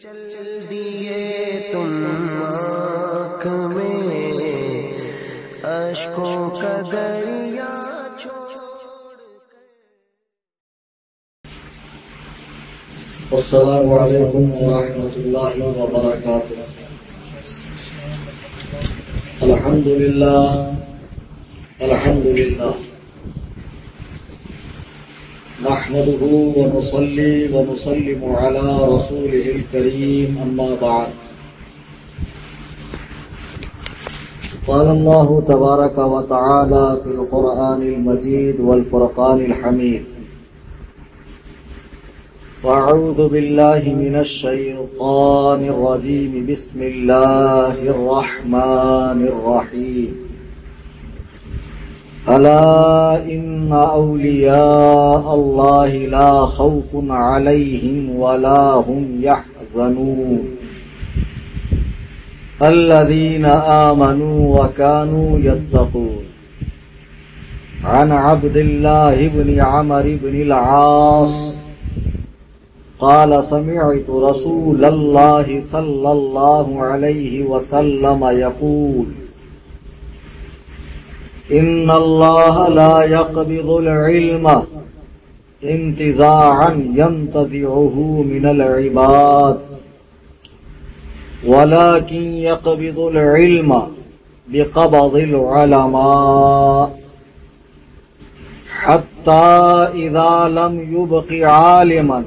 چل دیے تم آنکھ میں اشکوں کا دریا السلام علیکم ورحمۃ اللہ وبرکاتہ۔ الحمدللہ نحمده ونصلي ونسلم على رسوله الكريم أما بعد، قال الله تبارك وتعالى في القرآن المجيد والفرقان الحميد: فأعوذ بالله من الشيطان الرجيم، بسم الله الرحمن الرحيم، ألا إن أولياء الله لا خوف عليهم ولا هم يحزنون الذين آمنوا وكانوا يتقون۔ عن عبد الله بن عمرو بن العاص قال سمعت رسول الله صلى الله عليه وسلم يقول: إن الله لا يقبض العلم انتزاعا ينتزعه من العباد، ولكن يقبض العلم بقبض العلماء، حتى إذا لم يبق عالما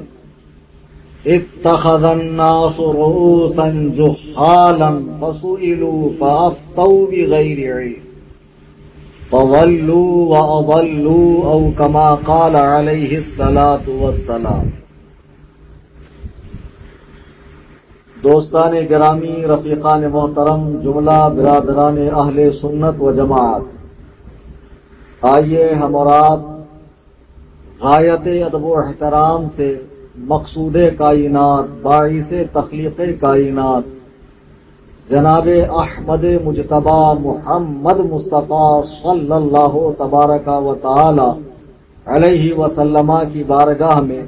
اتخذ الناس رؤوسا جهالا فسئلوا فأفتوا بغير علم فضلوا وأضلوا، أو كما قال عليه الصلاة والسلام۔ دوستان گرامی، رفیقان محترم، جملہ برادران اہل سنت و جماعت، آئیے ہم اور آپ غایت ادب و احترام سے مقصود کائنات، باعث تخلیق کائنات، جناب احمد مجتبی محمد مصطفیٰ صلی اللہ تبارک و تعالی علیہ وسلم کی بارگاہ میں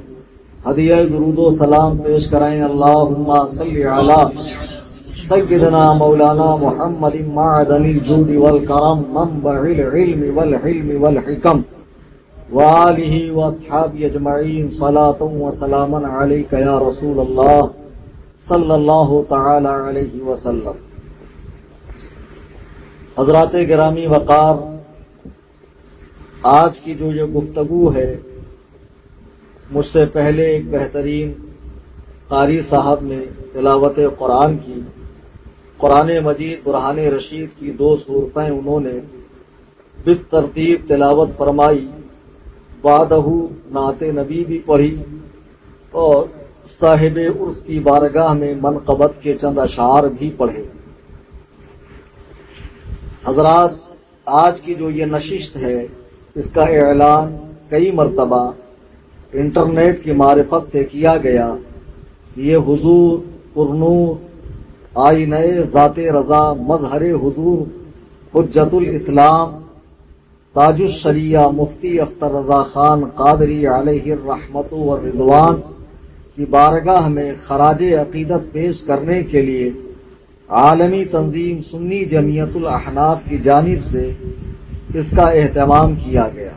ہدیہ درود و سلام پیش کرائیں۔ اللہم صلی علی سیدنا مولانا محمد معدن الجود والکرم، منبع العلم والحلم والحکم، وآلہ واصحابہ اجمعین، صلاۃ و سلام علیک یا رسول اللہ صلی اللہ تعالی علیہ وسلم۔ حضرات گرامی وقار، آج کی جو یہ گفتگو ہے، مجھ سے پہلے ایک بہترین قاری صاحب نے تلاوت قرآن کی، قرآن مجید برہان رشید کی 2 صورتیں انہوں نے بالترتیب تلاوت فرمائی، بعدہ نعت نبی بھی پڑھی اور صاحب عرس کی بارگاہ میں منقبت کے چند اشعار بھی پڑھے۔ حضرات، آج کی جو یہ نشست ہے، اس کا اعلان کئی مرتبہ انٹرنیٹ کی معرفت سے کیا گیا۔ یہ حضور پرنور آئینہ ذات رضا، مظہر حضور حجت الاسلام، تاج الشریعہ مفتی اختر رضا خان قادری علیہ الرحمت والرضوان کی بارگاہ میں خراج عقیدت پیش کرنے کے لیے عالمی تنظیم سنی جمعیت الاحناف کی جانب سے اس کا اہتمام کیا گیا۔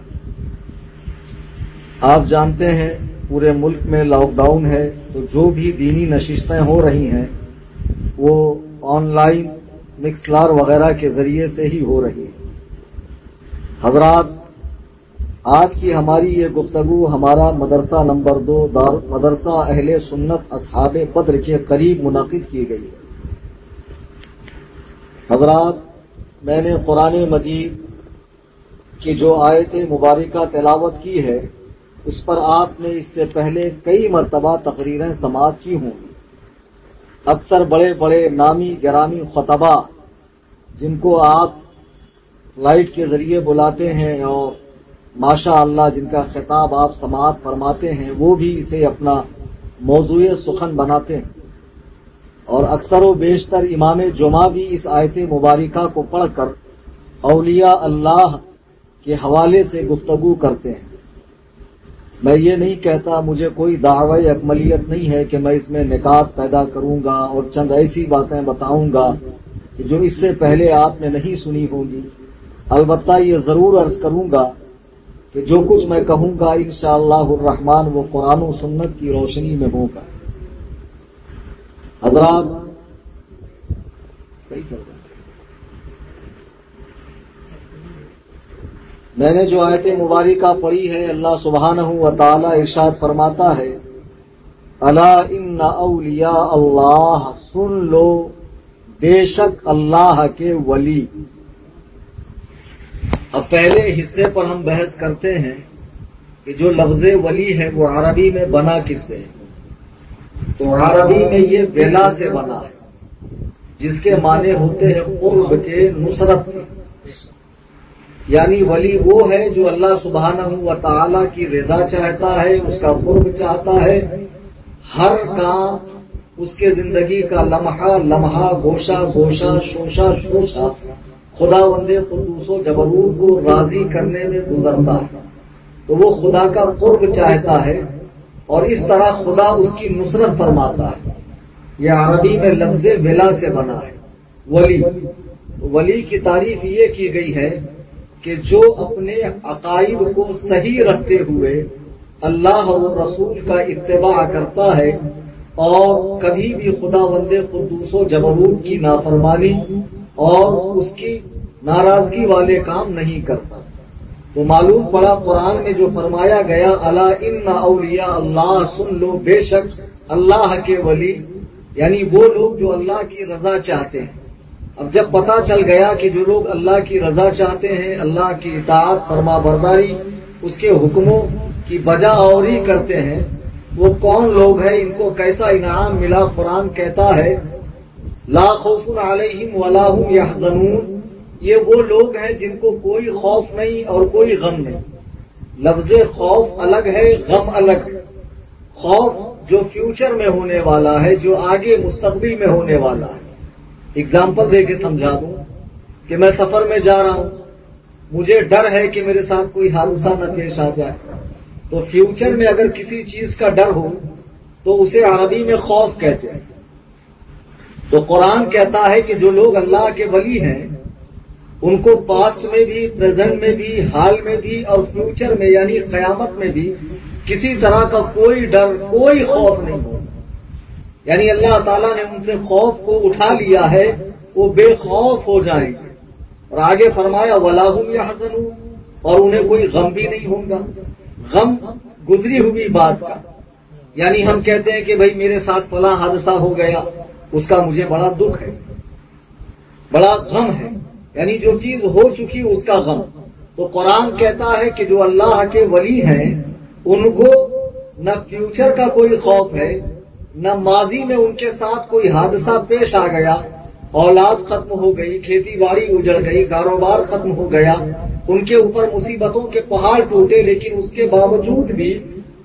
آپ جانتے ہیں پورے ملک میں لاک ڈاؤن ہے، تو جو بھی دینی نشستیں ہو رہی ہیں وہ آن لائن مکسلار وغیرہ کے ذریعے سے ہی ہو رہی ہیں۔ حضرات، آج کی ہماری یہ گفتگو ہمارا مدرسہ نمبر 2 مدرسہ اہل سنت اصحاب بدر کے قریب منعقد کی گئی ہے۔ حضرات، میں نے قرآن مجید کی جو آیت مبارکہ تلاوت کی ہے، اس پر آپ نے اس سے پہلے کئی مرتبہ تقریریں سماعت کی ہوں۔ اکثر بڑے بڑے نامی گرامی خطبہ جن کو آپ فلائٹ کے ذریعے بلاتے ہیں اور ماشاء اللہ جن کا خطاب آپ سماعت فرماتے ہیں، وہ بھی اسے اپنا موضوع سخن بناتے ہیں، اور اکثر و بیشتر امام جمعہ بھی اس آیت مبارکہ کو پڑھ کر اولیاء اللہ کے حوالے سے گفتگو کرتے ہیں۔ میں یہ نہیں کہتا، مجھے کوئی دعوی اکملیت نہیں ہے کہ میں اس میں نکات پیدا کروں گا اور چند ایسی باتیں بتاؤں گا کہ جو اس سے پہلے آپ نے نہیں سنی ہوں گی۔ البتہ یہ ضرور عرض کروں گا کہ جو کچھ میں کہوں گا انشاءاللہ الرحمن وہ قرآن و سنت کی روشنی میں ہوگا۔ حضرات صحیح چل رہا ہے۔ میں نے جو آیت مبارکہ پڑھی ہے، اللہ سبحانہ و تعالی ارشاد فرماتا ہے، الا ان اولیاء اللہ، سن لو بے شک اللہ کے ولی۔ اب پہلے حصے پر ہم بحث کرتے ہیں کہ جو لفظ ولی ہے وہ عربی میں بنا کس سے؟ تو عربی میں یہ ولا سے بنا ہے، جس کے معنی ہوتے ہیں قرب کے، نصرت کے۔ یعنی ولی وہ ہے جو اللہ سبحانہ و تعالی کی رضا چاہتا ہے، اس کا قرب چاہتا ہے، ہر کام اس کے زندگی کا لمحہ لمحہ، گوشہ گوشہ، شوشہ شوشہ خداوند قدوس و جبروت کو راضی کرنے میں گزرتا ہے، تو وہ خدا کا قرب چاہتا ہے اور اس طرح خدا اس کی نصرت فرماتا ہے۔ یہ عربی میں لفظ ولا سے بنا ہے، ولی۔ ولی کی تعریف یہ کی گئی ہے کہ جو اپنے عقائد کو صحیح رکھتے ہوئے اللہ اور رسول کا اتباع کرتا ہے اور کبھی بھی خداوند قدوس و جبروت کی نافرمانی اور اس کی ناراضگی والے کام نہیں کرتا۔ تو معلوم پڑا قرآن میں جو فرمایا گیا، الا ان اولیاء اللہ، سن لو بے شک اللہ کے ولی، یعنی وہ لوگ جو اللہ کی رضا چاہتے ہیں۔ اب جب پتا چل گیا کہ جو لوگ اللہ کی رضا چاہتے ہیں، اللہ کی اطاعت، فرما برداری، اس کے حکموں کی بجا آوری کرتے ہیں، وہ کون لوگ ہیں، ان کو کیسا انعام ملا؟ قرآن کہتا ہے لا خوف علیہم ولا هم یحزنون، یہ وہ لوگ ہیں جن کو کوئی خوف نہیں اور کوئی غم نہیں۔ لفظ خوف الگ ہے، غم الگ ہے۔ خوف جو فیوچر میں ہونے والا ہے، جو آگے مستقبل میں ہونے والا ہے۔ اگزامپل دے کے سمجھا دوں کہ میں سفر میں جا رہا ہوں، مجھے ڈر ہے کہ میرے ساتھ کوئی حادثہ نہ پیش آ جائے، تو فیوچر میں اگر کسی چیز کا ڈر ہو تو اسے عربی میں خوف کہتے ہیں۔ تو قرآن کہتا ہے کہ جو لوگ اللہ کے ولی ہیں ان کو پاسٹ میں بھی، پریزنٹ میں بھی، حال میں بھی اور فیوچر میں یعنی قیامت میں بھی کسی طرح کا کوئی ڈر، کوئی خوف نہیں ہو، یعنی اللہ تعالیٰ نے ان سے خوف کو اٹھا لیا ہے، وہ بے خوف ہو جائیں گے۔ اور آگے فرمایا وَلَا هُمْ يَحْزَنُونَ، اور انہیں کوئی غم بھی نہیں ہوگا۔ غم گزری ہوئی بات کا، یعنی ہم کہتے ہیں کہ بھائی میرے ساتھ فلاں حادثہ ہو گیا، اس کا مجھے بڑا دکھ ہے، بڑا غم ہے، یعنی جو چیز ہو چکی اس کا غم۔ تو قرآن کہتا ہے کہ جو اللہ کے ولی ہیں ان کو نہ فیوچر کا کوئی خوف ہے، نہ ماضی میں ان کے ساتھ کوئی حادثہ پیش آ گیا، اولاد ختم ہو گئی، کھیتی باڑی اجڑ گئی، کاروبار ختم ہو گیا، ان کے اوپر مصیبتوں کے پہاڑ ٹوٹے، لیکن اس کے باوجود بھی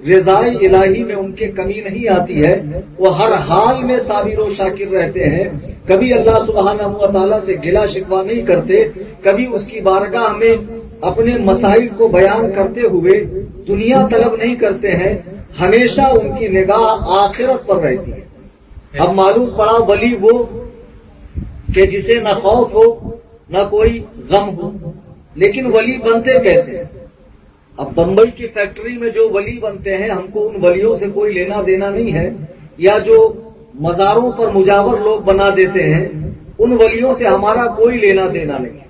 رضائے الہی میں ان کے کمی نہیں آتی ہے، وہ ہر حال میں صابر و شاکر رہتے ہیں، کبھی اللہ سبحانہ و تعالیٰ سے گلہ شکوہ نہیں کرتے، کبھی اس کی بارگاہ میں اپنے مسائل کو بیان کرتے ہوئے دنیا طلب نہیں کرتے ہیں، ہمیشہ ان کی نگاہ آخرت پر رہتی ہے۔ اب معلوم پڑا ولی وہ کہ جسے نہ خوف ہو نہ کوئی غم ہو، لیکن ولی بنتے کیسے؟ اب بمبئی کی فیکٹری میں جو ولی بنتے ہیں، ہم کو ان ولیوں سے کوئی لینا دینا نہیں ہے، یا جو مزاروں پر مجاور لوگ بنا دیتے ہیں ان ولیوں سے ہمارا کوئی لینا دینا نہیں ہے۔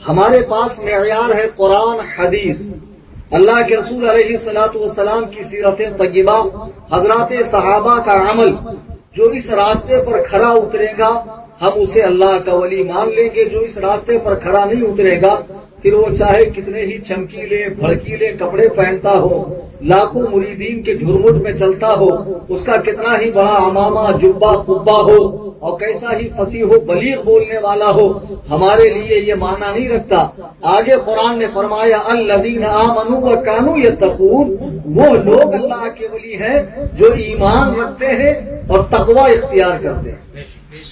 ہمارے پاس معیار ہے قرآن، حدیث، اللہ کے رسول علیہ الصلوۃ والسلام کی سیرت طیبہ، حضرات صحابہ کا عمل۔ جو اس راستے پر کھرا اترے گا ہم اسے اللہ کا ولی مان لیں گے، جو اس راستے پر کھرا نہیں اترے گا پھر وہ چاہے کتنے ہی چمکیلے بھڑکیلے کپڑے پہنتا ہو، لاکھوں مریدین کے جھرمٹ میں چلتا ہو، اس کا کتنا ہی بڑا عمامہ جبہ قبہ ہو اور کیسا ہی فصیح و بلیغ بولنے والا ہو، ہمارے لیے یہ معنی نہیں رکھتا۔ آگے قرآن نے فرمایا الذین آمنوا وکانوا یتقون، وہ لوگ اللہ کے ولی ہیں جو ایمان رکھتے ہیں اور تقوی اختیار کرتے ہیں۔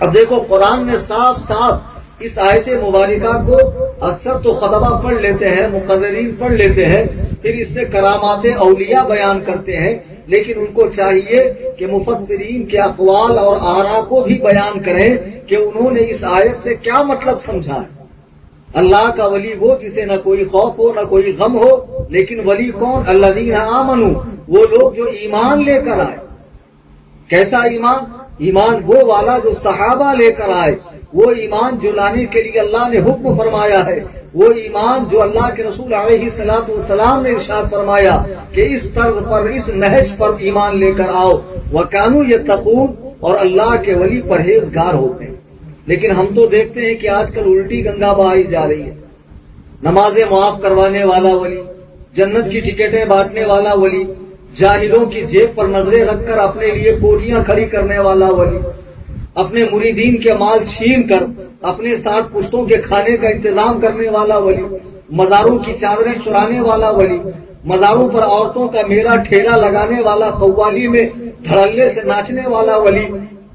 اب دیکھو قرآن نے صاف صاف اس آیت مبارکہ کو، اکثر تو خطبہ پڑھ لیتے ہیں، مقررین پڑھ لیتے ہیں، پھر اس سے کرامات اولیاء بیان کرتے ہیں، لیکن ان کو چاہیے کہ مفسرین کے اقوال اور آراء کو بھی بیان کریں کہ انہوں نے اس آیت سے کیا مطلب سمجھا ہے۔ اللہ کا ولی وہ جسے نہ کوئی خوف ہو نہ کوئی غم ہو، لیکن ولی کون؟ الذین آمنوا، وہ لوگ جو ایمان لے کر آئے۔ کیسا ایمان؟ ایمان وہ والا جو صحابہ لے کر آئے، وہ ایمان جو لانے کے لیے اللہ نے حکم فرمایا ہے، وہ ایمان جو اللہ کے رسول علیہ الصلوۃ والسلام نے ارشاد فرمایا کہ اس طرز پر، اس نہج پر ایمان لے کر آؤ۔ وَكَانُوا يَتَّقُونَ، اور اللہ کے ولی پرہیزگار ہوتے ہیں۔ لیکن ہم تو دیکھتے ہیں کہ آج کل الٹی گنگا بہائی جا رہی ہے۔ نمازیں معاف کروانے والا ولی، جنت کی ٹکٹیں بانٹنے والا ولی، جاہلوں کی جیب پر نظریں رکھ کر اپنے لیے کوٹیاں کھڑی کرنے والا ولی، اپنے مریدین کے مال چھین کر اپنے ساتھ پشتوں کے کھانے کا انتظام کرنے والا ولی، مزاروں کی چادریں چرانے والا ولی، مزاروں پر عورتوں کا میلہ ٹھیلا لگانے والا، قوالی میں دھڑلے سے ناچنے والا ولی۔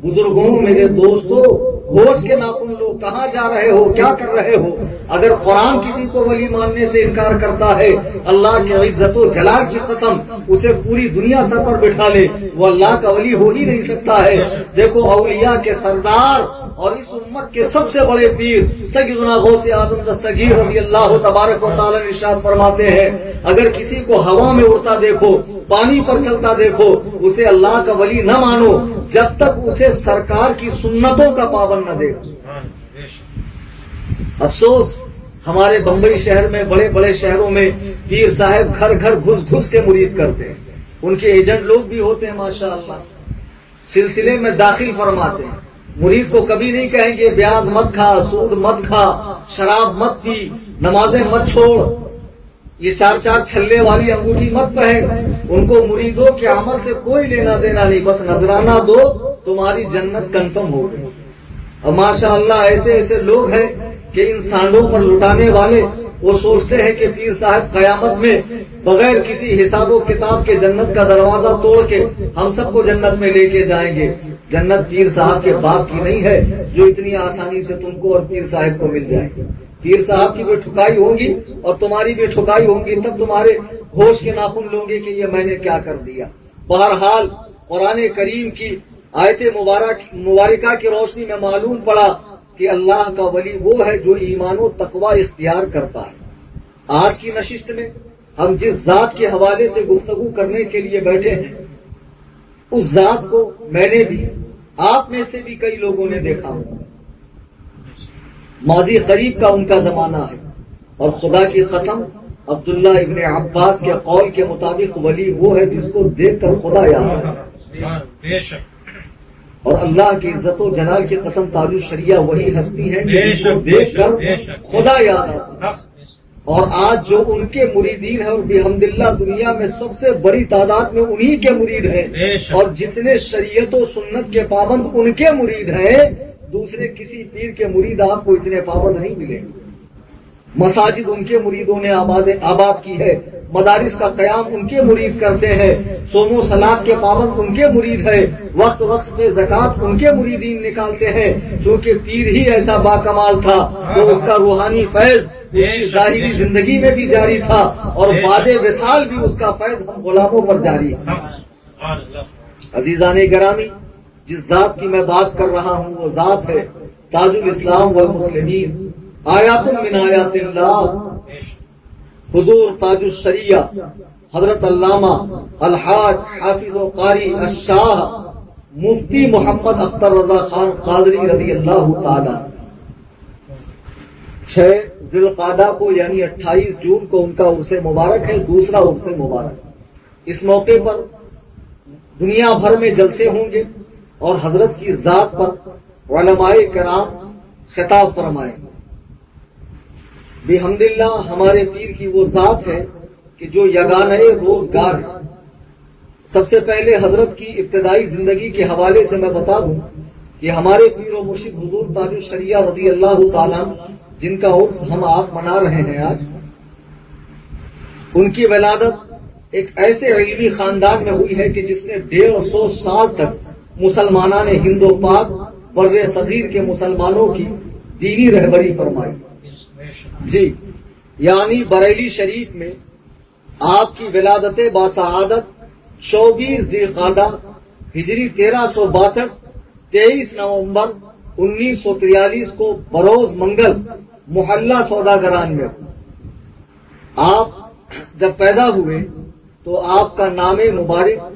بزرگوں، میرے دوستو، ہوش کے ناخن لو، کہاں جا رہے ہو، کیا کر رہے ہو؟ اگر قرآن کسی کو ولی ماننے سے انکار کرتا ہے، اللہ کے عزت و جلال کی قسم اسے پوری دنیا سر پر بٹھا لے، وہ اللہ کا ولی ہو ہی نہیں سکتا ہے۔ دیکھو، اولیاء کے سردار اور اس امت کے سب سے بڑے پیر سیدنا غوث اعظم دستگیر رضی اللہ تبارک و تعالی ارشاد فرماتے ہیں، اگر کسی کو ہوا میں اڑتا دیکھو، پانی پر چلتا دیکھو، اسے اللہ کا ولی نہ مانو جب تک اسے سرکار کی سنتوں کا پابند نہ دیکھو۔ افسوس، ہمارے بمبئی شہر میں، بڑے بڑے شہروں میں پیر صاحب گھر گھر گھس گھس کے مرید کرتے ہیں۔ ان کے ایجنٹ لوگ بھی ہوتے ہیں ماشاءاللہ، سلسلے میں داخل فرماتے ہیں۔ مرید کو کبھی نہیں کہیں گے بیاز مت کھا، سود مت کھا، شراب مت پی، نمازیں مت چھوڑ، یہ 4 چھلے والی انگوٹھی مت پہن۔ ان کو مریدوں کے عمل سے کوئی لینا دینا نہیں، بس نذرانہ دو، تمہاری جنت کنفرم ہو گئی۔ اور ماشاءاللہ ایسے ایسے لوگ ہیں کہ ان سانڈوں پر لٹانے والے، وہ سوچتے ہیں کہ پیر صاحب قیامت میں بغیر کسی حساب و کتاب کے جنت کا دروازہ توڑ کے ہم سب کو جنت میں لے کے جائیں گے۔ جنت پیر صاحب کے باپ کی نہیں ہے جو اتنی آسانی سے تم کو اور پیر صاحب کو مل جائے گی۔ پیر صاحب کی بھی ٹھکائی ہوگی اور تمہاری بھی ٹھکائی ہوگی، تب تمہارے ہوش کے ناخن لوں گے کہ یہ میں نے کیا کر دیا۔ بہرحال قرآن کریم کی آیت مبارکہ کی روشنی میں معلوم پڑا کہ اللہ کا ولی وہ ہے جو ایمان و تقوی اختیار کرتا ہے۔ آج کی نشست میں ہم جس ذات کے حوالے سے گفتگو کرنے کے لیے بیٹھے ہیں، اس ذات کو میں نے بھی، آپ میں سے بھی کئی لوگوں نے دیکھا ہوگا۔ ماضی قریب کا ان کا زمانہ ہے، اور خدا کی قسم عبداللہ ابن عباس کے قول کے مطابق ولی وہ ہے جس کو دیکھ کر خدا یاد ہے۔ اور اللہ کی عزت و جلال کی قسم تاج الشریعہ وہی ہستی ہے جس کو دیکھ کر خدا یاد ہے۔ اور آج جو ان کے مریدین ہیں، اور بحمداللہ دنیا میں سب سے بڑی تعداد میں انہی کے مرید ہیں، اور جتنے شریعت و سنت کے پابند ان کے مرید ہیں، دوسرے کسی پیر کے مرید آپ کو اتنے پابند نہیں ملیں گے۔ مساجد ان کے مریدوں نے آباد کی ہے، مدارس کا قیام ان کے مرید کرتے ہیں، صوم و صلاۃ کے پابند ان کے مرید ہے، وقت وقت پہ زکوٰۃ ان کے مریدین نکالتے ہیں۔ چونکہ پیر ہی ایسا باکمال تھا تو اس کا روحانی فیض اس کی ظاہری زندگی میں بھی جاری تھا، اور بعد وصال بھی اس کا فیض ہم غلاموں پر جاری ہے۔ عزیزان گرامی، جس ذات کی میں بات کر رہا ہوں وہ ذات ہے تاج الاسلام والمسلمین، آیات من آیات اللہ، حضور تاج الشریعہ حضرت علامہ الحاج حافظ و قاری الشاہ مفتی محمد اختر رضا خان قادری رضی اللہ تعالی 6 ذی القعدہ کو یعنی 28 جون کو ان کا عرس مبارک ہے، دوسرا عرس مبارک۔ اس موقع پر دنیا بھر میں جلسے ہوں گے اور حضرت کی ذات پر علماء کرام خطاب فرمائیں گے۔ بحمداللہ ہمارے پیر کی وہ ذات ہے کہ جو یگانہ روزگار ہے۔ سب سے پہلے حضرت کی ابتدائی زندگی کے حوالے سے میں بتا دوں کہ ہمارے پیر و مرشد حضور تاج الشریعہ رضی اللہ تعالیٰ جن کا عرس ہم آپ منا رہے ہیں آج، ان کی ولادت ایک ایسے علمی خاندان میں ہوئی ہے کہ جس نے 150 سال تک مسلمانان ہند و پاک بر صغیر کے مسلمانوں کی دینی رہبری فرمائی۔ جی، یعنی بریلی شریف میں آپ کی ولادت باسعادت 24 ذیقعدہ ہجری 1362 23 نومبر 1943 کو بروز منگل محلہ سوداگران میں. آپ جب پیدا ہوئے تو آپ کا نام مبارک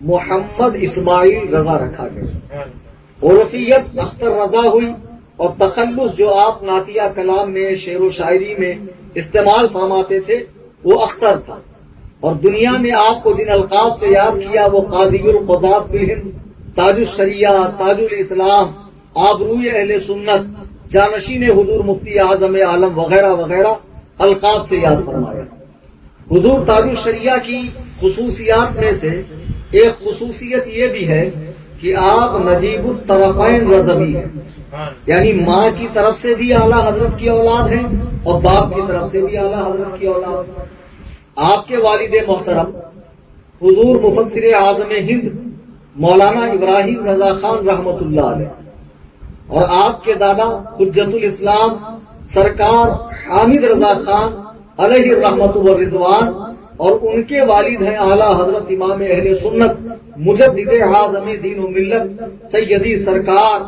محمد اسماعیل رضا رکھا گیا. عرفیت اختر رضا ہوئی اور تخلص جو آپ نعتیہ کلام میں شعر و شاعری میں استعمال فرماتے تھے وہ اختر تھا. اور دنیا میں آپ کو جن القاب سے یاد کیا وہ قاضی القضات فی الہند، تاج الشریعہ، تاج الاسلام، آبروئے اہل سنت، جانشین حضور مفتی اعظم عالم وغیرہ وغیرہ القاب سے یاد فرمایا. حضور تاج الشریعہ کی خصوصیات میں سے ایک خصوصیت یہ بھی ہے کہ آپ نجیب الطرفین رضوی ہیں، یعنی ماں کی طرف سے بھی اعلیٰ حضرت کی اولاد ہیں اور باپ کی طرف سے بھی اعلیٰ حضرت کی اولاد ہیں. آپ کے والد محترم حضور مفسر اعظم ہند مولانا ابراہیم رضا خان رحمت اللہ علیہ اور آپ کے دادا حجت الاسلام سرکار حامد رضا خان علیہ الرحمت والرضوان اور ان کے والد ہیں اعلیٰ حضرت امام اہل سنت مجدد اعظم دین و ملت سیدی سرکار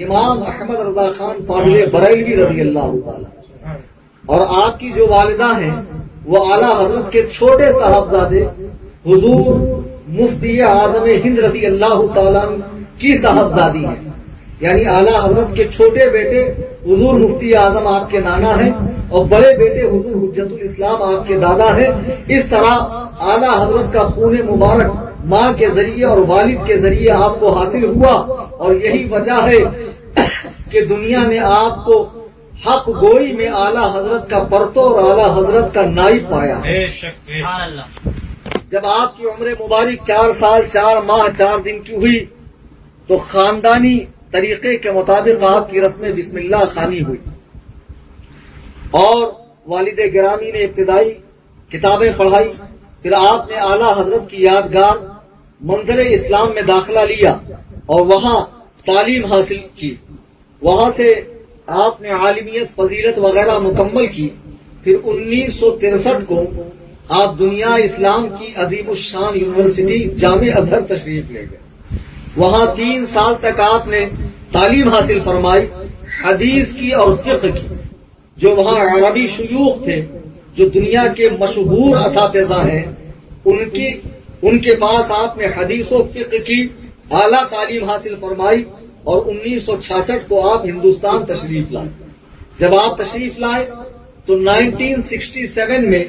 امام احمد رضا خان فاضل بریلوی رضی اللہ تعالی. اور آپ کی جو والدہ ہیں وہ اعلیٰ حضرت کے چھوٹے صاحبزادے حضور مفتی اعظم ہند رضی اللہ تعالیٰ کی صاحبزادی ہیں، یعنی اعلیٰ حضرت کے چھوٹے بیٹے حضور مفتی اعظم آپ کے نانا ہیں اور بڑے بیٹے حضور حجت الاسلام آپ کے دادا ہیں. اس طرح اعلیٰ حضرت کا خون مبارک ماں کے ذریعے اور والد کے ذریعے آپ کو حاصل ہوا اور یہی وجہ ہے کہ دنیا نے آپ کو حق گوئی میں اعلیٰ حضرت کا پرتو اور اعلیٰ حضرت کا نائب پایا. جب آپ کی عمر مبارک 4 سال 4 ماہ 4 دن کی ہوئی تو خاندانی طریقے کے مطابق آپ کی رسم بسم اللہ خوانی ہوئی اور والد گرامی نے ابتدائی کتابیں پڑھائی. پھر آپ نے اعلیٰ حضرت کی یادگار منظر اسلام میں داخلہ لیا اور وہاں تعلیم حاصل کی. وہاں سے آپ نے عالمیت فضیلت وغیرہ مکمل کی. پھر 1963 کو آپ دنیا اسلام کی عظیم الشان یونیورسٹی جامع ازہر تشریف لے گئے. وہاں 3 سال تک آپ نے تعلیم حاصل فرمائی حدیث کی اور فقہ کی. جو وہاں عربی شیوخ تھے جو دنیا کے مشہور اساتذہ ہیں ان کے پاس آپ نے حدیث و فقہ کی اعلیٰ تعلیم حاصل فرمائی اور 1966 کو آپ ہندوستان تشریف لائے. جب آپ تشریف لائے تو 1967 میں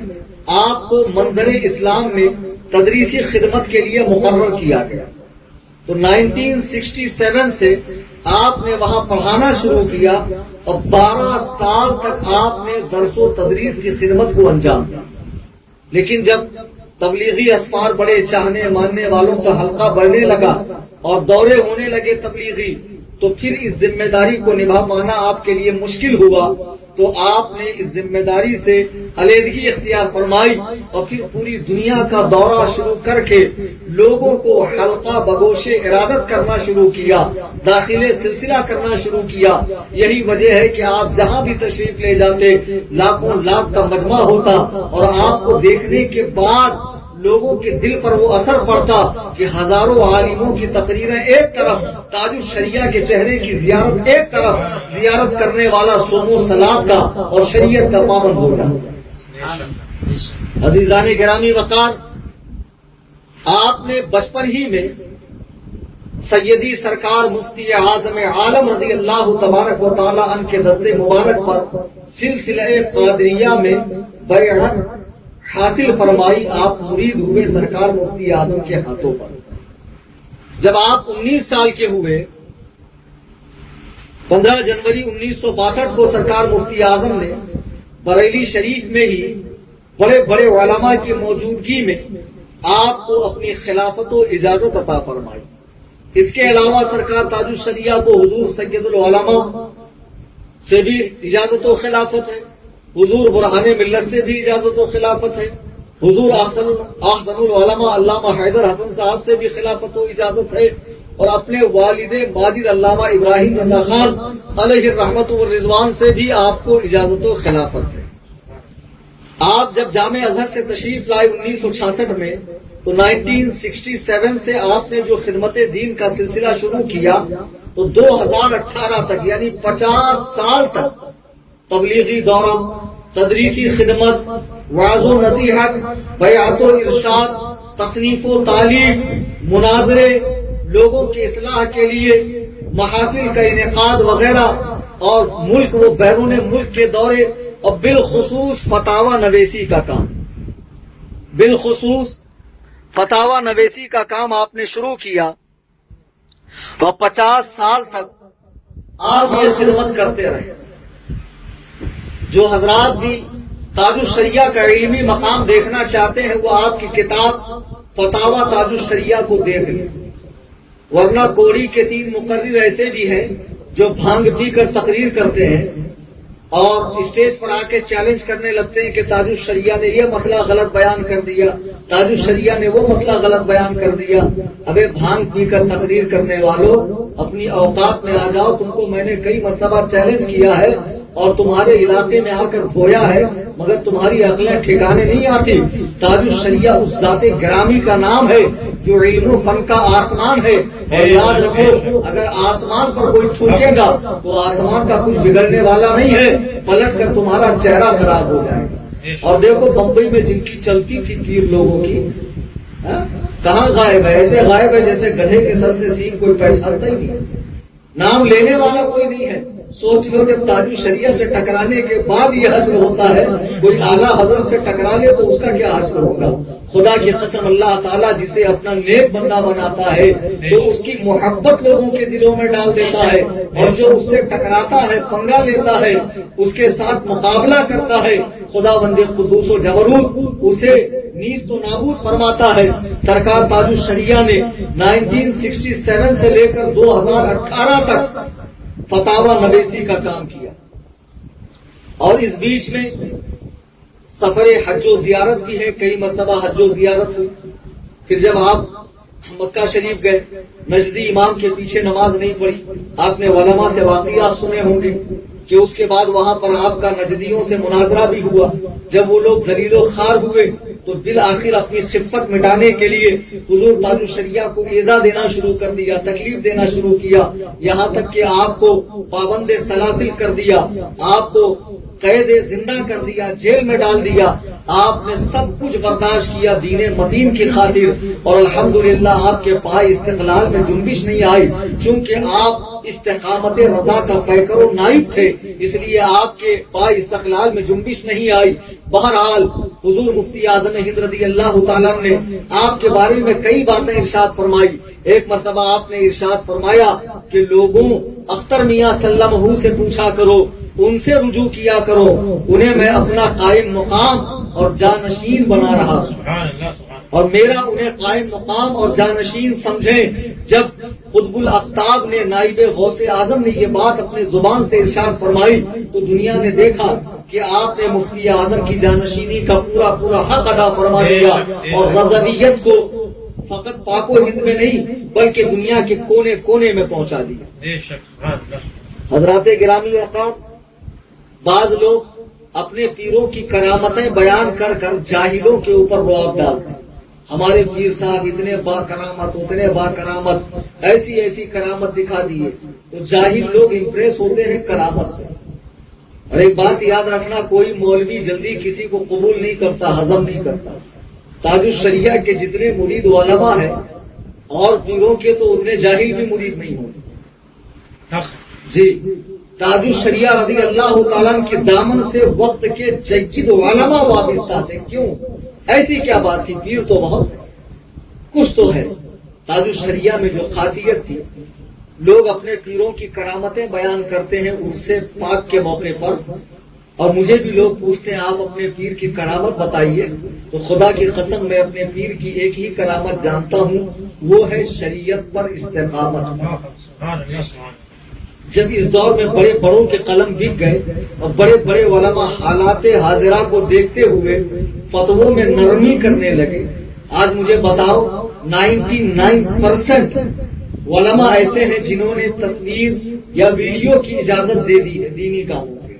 آپ کو منظر اسلام میں تدریسی خدمت کے لیے مقرر کیا گیا. تو 1967 سے آپ نے وہاں پڑھانا شروع کیا اور 12 سال تک آپ نے درس و تدریس کی خدمت کو انجام دیا. لیکن جب تبلیغی اسفار بڑے چاہنے ماننے والوں کا حلقہ بڑھنے لگا اور دورے ہونے لگے تبلیغی تو پھر اس ذمہ داری کو نبھا پانا آپ کے لیے مشکل ہوا. تو آپ نے اس ذمہ داری سے علیحدگی اختیار فرمائی اور پھر پوری دنیا کا دورہ شروع کر کے لوگوں کو حلقہ بگوش ارادت کرنا شروع کیا، داخل سلسلہ کرنا شروع کیا. یہی وجہ ہے کہ آپ جہاں بھی تشریف لے جاتے لاکھوں لاکھ کا مجمع ہوتا اور آپ کو دیکھنے کے بعد لوگوں کے دل پر وہ اثر پڑتا کہ ہزاروں عالموں کی تقریریں ایک طرف، تاج الشریعہ کے چہرے کی زیارت ایک طرف، زیارت کرنے والا سومو سلاد کا اور شریعت کا پابند ہو رہا. عزیزان گرامی وقار، آپ نے بچپن ہی میں سیدی سرکار مفتی اعظم عالم رضی اللہ تبارک و تعالی عنہ کے دست مبارک پر سلسلہ قادریہ میں بیعت حاصل فرمائی. آپ مرید ہوئے سرکار مفتی اعظم کے ہاتھوں پر. جب آپ 19 سال کے ہوئے 15 جنوری 1962 کو سرکار مفتی اعظم نے بریلی شریف میں ہی بڑے بڑے علماء کی موجودگی میں آپ کو اپنی خلافت و اجازت عطا فرمائی. اس کے علاوہ سرکار تاج الشریعہ کو حضور سید العلماء سے بھی اجازت و خلافت ہے، حضور برہان ملت سے بھی اجازت و خلافت ہے، حضور احسن العلماء علامہ حیدر حسن صاحب سے بھی خلافت و اجازت ہے، اور اپنے والد ماجد علامہ ابراہیم رضا خان علیہ الرحمت والرضوان سے بھی آپ کو اجازت و خلافت ہے. آپ جب جامع ازہر سے تشریف لائے 1966 میں تو 1967 سے آپ نے جو خدمت دین کا سلسلہ شروع کیا تو 2018 تک یعنی 50 سال تک تبلیغی دورہ، تدریسی خدمت، وعظ و نصیحت، بیعت و ارشاد، تصنیف و تعلیف، مناظرے، لوگوں کی اصلاح کے لیے محافل کا انعقاد وغیرہ، اور ملک و بیرون ملک کے دورے، اور بالخصوص فتاوی نویسی کا کام، بالخصوص فتاوی نویسی کا کام آپ نے شروع کیا اور 50 سال تک آپ یہ خدمت کرتے رہے۔ جو حضرات بھی تاج الشریعہ کا علمی مقام دیکھنا چاہتے ہیں وہ آپ کی کتاب فتاوی تاج الشریعہ کو دیکھ لیں، ورنہ کوڑی کے 3 مقرر ایسے بھی ہیں جو بھانگ پی کر تقریر کرتے ہیں اور اسٹیج پر آ کے چیلنج کرنے لگتے ہیں کہ تاج الشریعہ نے یہ مسئلہ غلط بیان کر دیا، تاج الشریعہ نے وہ مسئلہ غلط بیان کر دیا۔ ابے بھانگ پی کر تقریر کرنے والوں، اپنی اوقات میں آ جاؤ، تم کو میں نے کئی مرتبہ چیلنج کیا ہے اور تمہارے علاقے میں آ کر دھویا ہے، مگر تمہاری عقلیں ٹھکانے نہیں آتی۔ تاج الشریعہ اس ذات گرامی کا نام ہے جو علم و فن کا آسمان ہے، اور یاد رکھو اگر آسمان پر کوئی تھوکے گا تو آسمان کا کچھ بگڑنے والا نہیں ہے، پلٹ کر تمہارا چہرہ خراب ہو جائے گا۔ اور دیکھو بمبئی میں جن کی چلتی تھی پیر لوگوں کی، کہاں غائب ہے؟ ایسے غائب ہے جیسے گدھے کے سر سے سینگ کوئی پہچانتا ہی نہیں، نام لینے والا کوئی نہیں ہے۔ سوچ لو جب تاج الشریعہ سے ٹکرانے کے بعد یہ حشر ہوتا ہے، کوئی اعلیٰ حضرت سے ٹکرا لے تو اس کا کیا حشر ہوگا؟ خدا کی قسم اللہ تعالیٰ جسے اپنا نیک بندہ بناتا ہے تو اس کی محبت لوگوں کے دلوں میں ڈال دیتا ہے، اور جو اس سے ٹکراتا ہے، پنگا لیتا ہے، اس کے ساتھ مقابلہ کرتا ہے، خدا بند قدوس و جبروت اسے نیست و نابود فرماتا ہے۔ سرکار تاج الشریعہ نے 1967 سے لے کر 2018 تک فتاوی نویسی کا کام کیا، اور اس بیچ میں سفر حج و زیارت بھی ہے، کئی مرتبہ حج و زیارت ہوئی۔ پھر جب آپ مکہ شریف گئے، نجدی امام کے پیچھے نماز نہیں پڑھی، آپ نے علماء سے واقعات سنے ہوں گے کہ اس کے بعد وہاں پر آپ کا نجدیوں سے مناظرہ بھی ہوا۔ جب وہ لوگ ذلیل و خوار ہوئے تو بالآخر اپنی خفت مٹانے کے لیے حضور تاج الشریعہ کو ایذا دینا شروع کر دیا، تکلیف دینا شروع کیا، یہاں تک کہ آپ کو پابند سلاسل کر دیا، آپ کو قید زندہ کر دیا، جیل میں ڈال دیا۔ آپ نے سب کچھ برداشت کیا دین مدین کی خاطر، اور الحمدللہ آپ کے پائے استقلال میں جنبش نہیں آئی، چونکہ آپ استقامت رضا کا پیکر و نائب تھے، اس لیے آپ کے پائے استقلال میں جنبش نہیں آئی۔ بہرحال حضور مفتی اعظم ہند رضی اللہ تعالیٰ نے آپ کے بارے میں کئی باتیں ارشاد فرمائی۔ ایک مرتبہ آپ نے ارشاد فرمایا کہ لوگوں اختر میاں سلمہ سے پوچھا کرو، ان سے رجوع کیا کرو، انہیں میں اپنا قائم مقام اور جانشین بنا رہا ہوں، اور میرا انہیں قائم مقام اور جانشین سمجھیں۔ جب قطب الاقطاب نے نائب غوث اعظم نے یہ بات اپنی زبان سے ارشاد فرمائی تو دنیا نے دیکھا کہ آپ نے مفتی اعظم کی جانشینی کا پورا حق ادا فرما دیا، اور رضویت کو فقط پاک و ہند میں نہیں بلکہ دنیا کے کونے کونے میں پہنچا دیا۔ حضرات گرامی مقام، بعض لوگ اپنے پیروں کی کرامتیں بیان کر کر جاہلوں کے اوپر رعب ڈالتے ہیں۔ ہمارے پیر صاحب اتنے با کرامت، اتنے با کرامت، ایسی کرامت دکھا دیے، تو جاہل لوگ امپریس ہوتے ہیں کرامت سے۔ اور ایک بات یاد رکھنا، کوئی مولوی جلدی کسی کو قبول نہیں کرتا، ہضم نہیں کرتا۔ تاج الشریعہ کے جتنے مرید علماء ہیں اور پیروں کے تو اتنے جاہل بھی مرید نہیں ہوتے۔ جی، تاج الشریعہ رضی اللہ تعالیٰ کے دامن سے وقت کے جید علماء وابستہ تھے۔ کیوں؟ ایسی کیا بات تھی؟ پیر تو بہت کچھ تو ہے۔ تاج الشریعہ میں جو خاصیت تھی، لوگ اپنے پیروں کی کرامتیں بیان کرتے ہیں ان سے پاک کے موقع پر، اور مجھے بھی لوگ پوچھتے ہیں آپ اپنے پیر کی کرامت بتائیے، تو خدا کی قسم میں اپنے پیر کی ایک ہی کرامت جانتا ہوں، وہ ہے شریعت پر استقامت۔ جب اس دور میں بڑے بڑوں کے قلم بک گئے اور بڑے بڑے علماء حالات حاضرہ کو دیکھتے ہوئے فتووں میں نرمی کرنے لگے، آج مجھے بتاؤ 99% علماء ایسے ہیں جنہوں نے تصویر یا ویڈیو کی اجازت دے دی ہے دینی کاموں کے،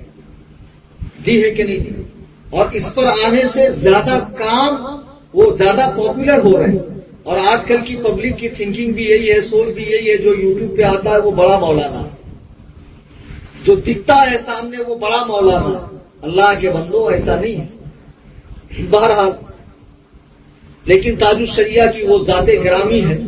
دی ہے کہ نہیں دی؟ اور اس پر آنے سے زیادہ کام وہ زیادہ پاپولر ہو رہے ہیں. اور آج کل کی پبلک کی تھنکنگ بھی یہی ہے، سوچ بھی یہی ہے، جو یوٹیوب پہ آتا ہے وہ بڑا مولانا، جو دکھتا ہے سامنے وہ بڑا مولانا. اللہ کے بندو ایسا نہیں ہے. بہرحال لیکن تاج الشریعہ کی وہ ذات گرامی ہے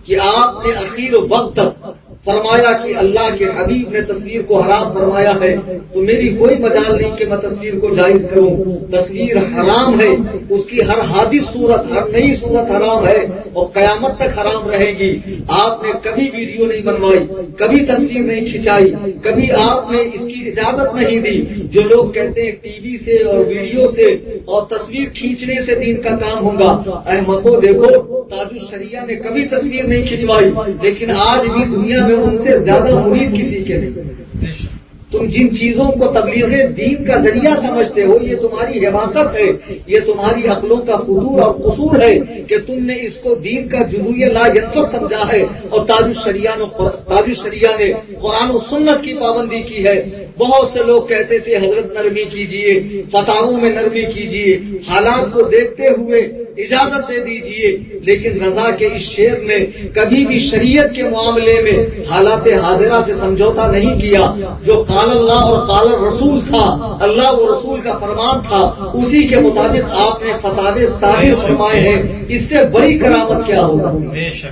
کہ آپ نے اخیر وقت تک فرمایا کہ اللہ کے حبیب نے تصویر کو حرام فرمایا ہے تو میری کوئی مجال نہیں کہ میں تصویر کو جائز کروں. تصویر حرام ہے، اس کی ہر حادث صورت، ہر نئی صورت حرام ہے اور قیامت تک حرام رہے گی. آپ نے کبھی ویڈیو نہیں بنوائی، کبھی تصویر نہیں کھنچائی، کبھی آپ نے اس کی اجازت نہیں دی. جو لوگ کہتے ہیں ٹی وی سے اور ویڈیو سے اور تصویر کھینچنے سے دین کا کام ہوگا، احمدو دیکھو تاج الشریعہ نے کبھی تصویر نہیں کھنچوائی، لیکن آج بھی دنیا میں ان سے زیادہ مرید کسی کے نہیں. تم جن چیزوں کو تبلیغ دین کا ذریعہ سمجھتے ہو یہ تمہاری حماقت ہے، یہ تمہاری عقلوں کا فضول اور قصور ہے کہ تم نے اس کو دین کا جزوی لا ینفع سمجھا ہے. اور تاج الشریعہ نے قرآن و سنت کی پابندی کی ہے. بہت سے لوگ کہتے تھے حضرت نرمی کیجئے، فتاووں میں نرمی کیجئے، حالات کو دیکھتے ہوئے اجازت دے دیجئے، لیکن رضا کے اس شعر نے کبھی بھی شریعت کے معاملے میں حالات حاضرہ سے سمجھوتا نہیں کیا. جو قال اللہ اور قال الرسول تھا، اللہ و رسول کا فرمان تھا، اسی کے مطابق آپ نے فتاوے صادر فرمائے ہیں. اس سے بڑی کرامت کیا ہو سکتی ہے؟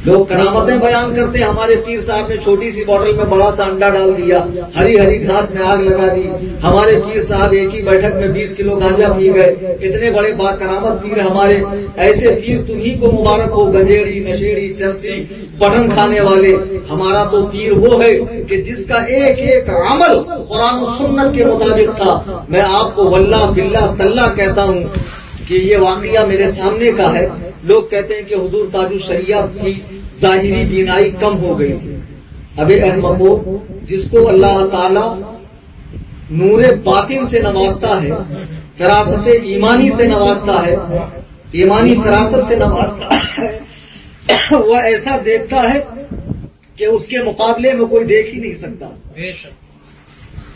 لوگ کرامتیں بیان کرتے ہیں. ہمارے پیر صاحب نے چھوٹی سی بوتل میں بڑا سا انڈا ڈال دیا، ہری ہری گھاس میں آگ لگا دی. ہمارے پیر صاحب ایک ہی بیٹھک میں 20 کلو گانجا پی گئے. اتنے بڑے با کرامت پیر ہمارے. ایسے پیر تمہیں کو مبارک ہو، گنجیڑی، نشیڑی، چرسی، بٹن کھانے والے. ہمارا تو پیر وہ ہے کہ جس کا ایک ایک عمل قرآن و سنت کے مطابق تھا. میں آپ کو واللہ باللہ تاللہ کہتا ہوں کہ یہ واقعہ میرے سامنے کا ہے. لوگ کہتے ہیں کہ حضور تاج الشریعہ کی ظاہری بینائی کم ہو گئی تھی. اب احمدو جس کو اللہ تعالی نور باطن سے نوازتا ہے، فراست ایمانی سے نوازتا ہے، ایمانی فراست سے نوازتا ہے، وہ ایسا دیکھتا ہے کہ اس کے مقابلے میں کوئی دیکھ ہی نہیں سکتا.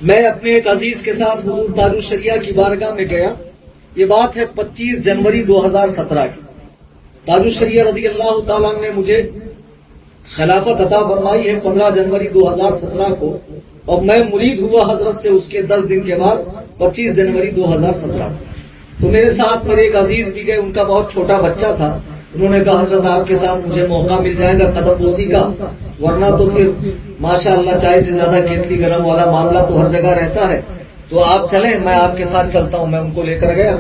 میں اپنے ایک عزیز کے ساتھ حضور تاج الشریعہ کی بارگاہ میں گیا. یہ بات ہے 25 جنوری 2017 کی. تاج الشریعہ رضی اللہ تعالیٰ نے مجھے خلافت عطا فرمائی ہے 15 جنوری 2017 کو، اور میں مرید ہوا حضرت سے اس کے 10 دن کے بعد 25 جنوری 2017. تو میرے ساتھ میرے ایک عزیز بھی گئے. ان کا بہت چھوٹا بچہ تھا. انہوں نے کہا حضرت آپ کے ساتھ مجھے موقع مل جائے گا قدم بوسی کا، ورنہ تو پھر ماشاءاللہ چائے سے زیادہ کیتلی گرم والا معاملہ تو ہر جگہ رہتا ہے، تو آپ چلیں میں آپ کے ساتھ چلتا ہوں. میں ان کو لے کر گیا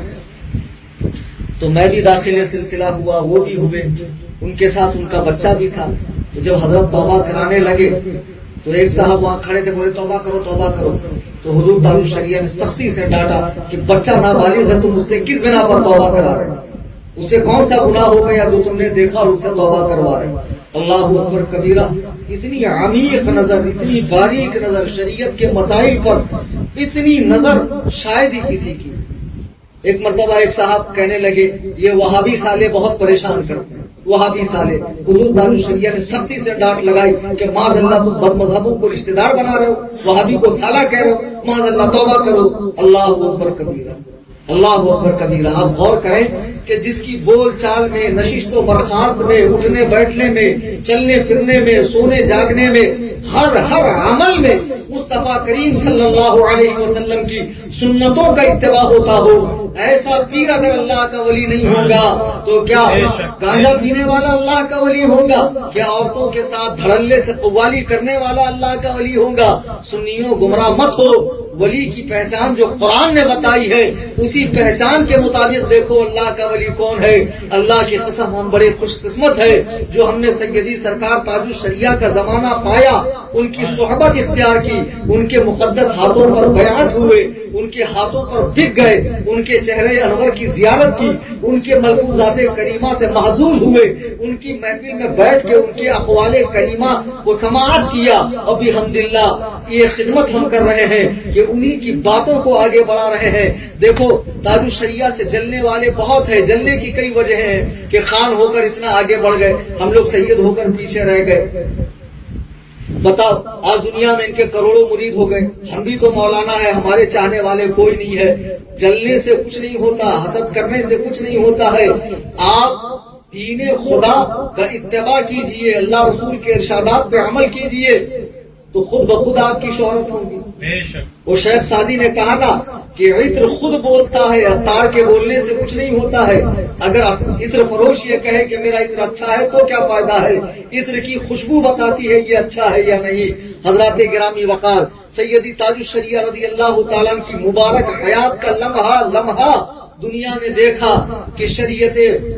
تو میں بھی داخل سلسلہ ہوا، وہ بھی ہوئے، ان کے ساتھ ان کا بچہ بھی تھا. تو جب حضرت توبہ کرانے لگے تو ایک صاحب وہاں کھڑے تھے، بولے توبہ کرو توبہ کرو. تو حضور تاج الشریعہ نے سختی سے ڈانٹا کہ بچہ نابالغ ہے، تم اس سے کس بنا پر توبہ کرا رہے ہو؟ اس سے کون سا گناہ ہو گیا جو تم نے دیکھا اور اس سے توبہ کروا رہے ہو؟ اللہ اکبر کبیرہ. اتنی عمیق نظر، اتنی باریک نظر، شریعت کے مسائل پر اتنی نظر شاید ہی کسی کی. ایک مرتبہ ایک صاحب کہنے لگے یہ وہابی سالے بہت پریشان کرتے ہیں، وہابی سالے. حضور تاج الشریعہ نے سختی سے ڈانٹ لگائی کہ معاذ اللہ تم بد مذہبوں کو رشتہ دار بنا رہے ہو، وہابی کو سالہ کہہ رہے ہو، معاذ اللہ توبہ کرو. اللہ اکبر کبیرہ، اللہ اکبر کبیرہ. آپ غور کریں کہ جس کی بول چال میں، نشست و برخاست میں، اٹھنے بیٹھنے میں، چلنے پھرنے میں، سونے جاگنے میں، ہر عمل میں مصطفیٰ کریم صلی اللہ علیہ وسلم کی سنتوں کا اتباع ہوتا ہو، ایسا پیر اگر اللہ کا ولی نہیں ہوگا تو کیا گانجا پینے والا اللہ کا ولی ہوگا؟ کیا عورتوں کے ساتھ دھڑلے سے قوالی کرنے والا اللہ کا ولی ہوگا؟ سنیوں گمراہ مت ہو. ولی کی پہچان جو قرآن نے بتائی ہے اسی پہچان کے مطابق دیکھو اللہ کا ولی کون ہے. اللہ کی قسم ہم بڑے خوش قسمت ہے جو ہم نے سیدی سرکار تاج الشریعہ کا زمانہ پایا، ان کی صحبت اختیار کی، ان کے مقدس ہاتھوں پر بیعت ہوئے، ان کے ہاتھوں پر بک گئے، ان کے چہرے انور کی زیارت کی، ان کے ملفوظات کریمہ سے محظوظ ہوئے، ان کی محفل میں بیٹھ کے ان کے اقوال کریمہ کو سماعت کیا. اور بحمدللہ یہ خدمت ہم کر رہے ہیں کہ انہی کی باتوں کو آگے بڑھا رہے ہیں. دیکھو تاج الشریعہ سے جلنے والے بہت ہیں، جلنے کی کئی وجہ ہیں کہ خان ہو کر اتنا آگے بڑھ گئے، ہم لوگ سید ہو کر پیچھے رہ گئے. بتاؤ آج دنیا میں ان کے کروڑوں مرید ہو گئے. ہم بھی تو مولانا ہے, ہمارے چاہنے والے کوئی نہیں ہے. جلنے سے کچھ نہیں ہوتا, حسد کرنے سے کچھ نہیں ہوتا ہے. آپ دین خدا کا اتباع کیجئے, اللہ رسول کے ارشادات پہ عمل کیجئے, تو خود بخود آپ کی شہرت ہوگی. وہ شیخ سعدی نے کہا نا کہ عطر خود بولتا ہے, عطار کے بولنے سے کچھ نہیں ہوتا ہے. اگر عطر فروش یہ کہے کہ میرا عطر اچھا ہے تو کیا فائدہ ہے, عطر کی خوشبو بتاتی ہے یہ اچھا ہے یا نہیں. حضرات گرامی وقار, سیدی تاج الشریعہ رضی اللہ تعالیٰ کی مبارک حیات کا لمحہ لمحہ دنیا نے دیکھا کہ شریعت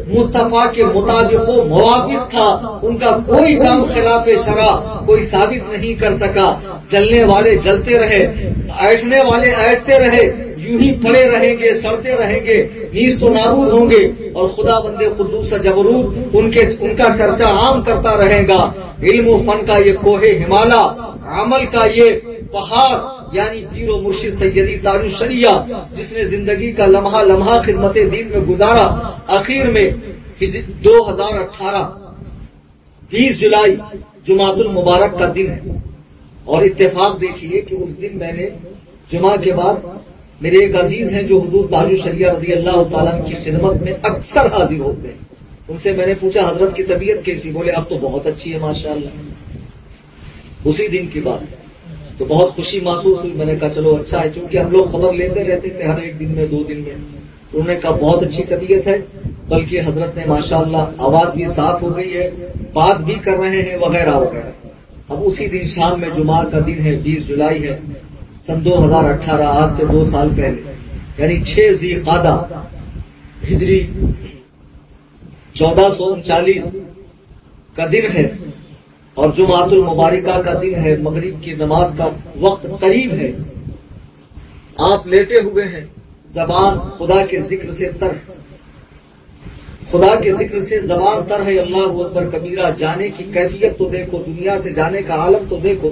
مصطفیٰ کے مطابق وہ موافق تھا. ان کا کوئی کام خلاف شرع کوئی ثابت نہیں کر سکا. جلنے والے جلتے رہے, ایٹھنے والے ایٹھتے رہے, یوں ہی پڑے رہیں گے, سڑتے رہیں گے, نیز تو نابود ہوں گے, اور خدا بندے قدوس جبروت ان کا چرچا عام کرتا رہے گا. علم و فن کا یہ کوہ ہمالا, عمل کا یہ پہاڑ یعنی پیر و مرشد سیدی تاج الشریعہ, جس نے زندگی کا لمحہ لمحہ خدمت دین میں گزارا. آخر میں 2018 20 جولائی جمعۃ المبارک کا دن ہے, اور اتفاق دیکھیے کہ اس دن میں نے جمعہ کے بعد میرے ایک عزیز ہیں جو حضور تاج الشریعہ رضی اللہ تعالیٰ کی خدمت میں اکثر حاضر ہوتے ہیں, ان سے میں نے پوچھا حضرت کی طبیعت کیسی؟ بولے اب تو بہت اچھی ہے ماشاءاللہ. اسی دن کی بات ہے تو بہت خوشی محسوس ہوئی. میں نے کہا چلو اچھا ہے, چونکہ ہم لوگ خبر لیتے رہتے تھے ہر ایک دن میں 2 دن میں. تو انہوں نے کہا بہت اچھی طبیعت ہے, بلکہ حضرت نے ماشاءاللہ آواز بھی صاف ہو گئی ہے, بات بھی کر رہے ہیں وغیرہ وغیرہ. اب اسی دن شام میں جمعہ کا دن ہے, 20 جولائی ہے سن 2018, آج سے 2 سال پہلے, یعنی 6 ذی قعدہ ہجری 1439 کا دن ہے, اور جمعۃ المبارکہ کا دن ہے. مغرب کی نماز کا وقت قریب ہے. آپ لیٹے ہوئے ہیں, زبان خدا کے ذکر سے تر, خدا کے ذکر سے زبان تر ہے. اللہ اکبر کبیرہ, جانے کی کیفیت تو دیکھو, دنیا سے جانے کا عالم تو دیکھو.